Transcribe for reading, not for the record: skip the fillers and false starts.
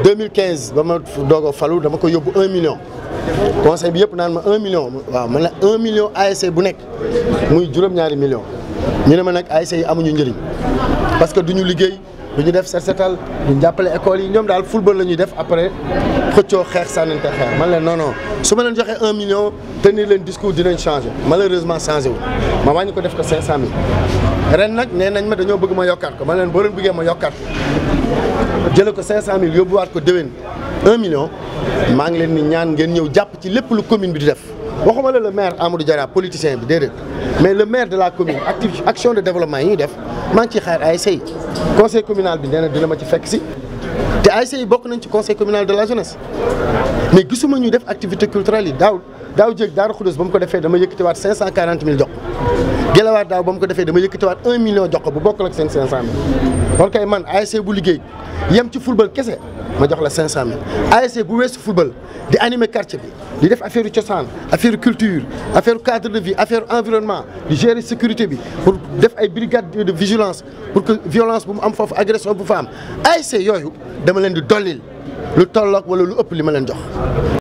2015 ba ma doog a falu dama ko yóbbu 1 million conseil bi yëpp naan ma 1 million waaw man la 1 million ASC bu nekk muy juróom-ñaari million ñu ne ma nag ASC yi amuñu njëriñ parce que duñu liggéey duñu def set setal duñu jàppale école yi ñoom daal football la ñuy def après xëccoo xeex sànnante xeex man leen non su ma leen joxee 1 million tenir leen discours dinañ changé malheureusement changé wu ma wàññi ko def ko 500000 ren nag nee nañ ma dañoo bëgg ma yokkaat ko man leen boo leen bëggee ma yokkaat ko jële ko 500000 yóbbuwaat ko déwén 1 million maa ngi leen ni ñaan ngeen ñëw jàpp ci lépp lu commune bi di def waxuma la le maire Amadou Diarra politicien bi déedéet mais le maire de la commune action de développement yi ñuy def maa ngi ciy xaar ASC yi conseil communal bi nee na dina ma ci fekk si te ASC yi bokk nañ ci conseil communal de la jeunesse mais gisuma ñuy def activité culturelle yi daaw jéeg Daaru Xudoos ba mu ko defee dama yëkkatiwaat 540000 jox Gelawaar daaw ba mu ko defee dama yëkkatiwaat 1 million jox ko bu bokkul ak seen 500000 kon kay man ASC bu liggéey yem ci football kese ma jox la 500000 ASC bu weesu football di animer quartier bi di def affaire cosaan affaire culture affaire cadre de vie affaire environnement di gérer sécurité bi pour def ay brigade de vigilance pour que violence bu mu am foofu agression bu fa am ASC yooyu dama leen di dollil lu tolloog wala lu ëpp li ma leen jox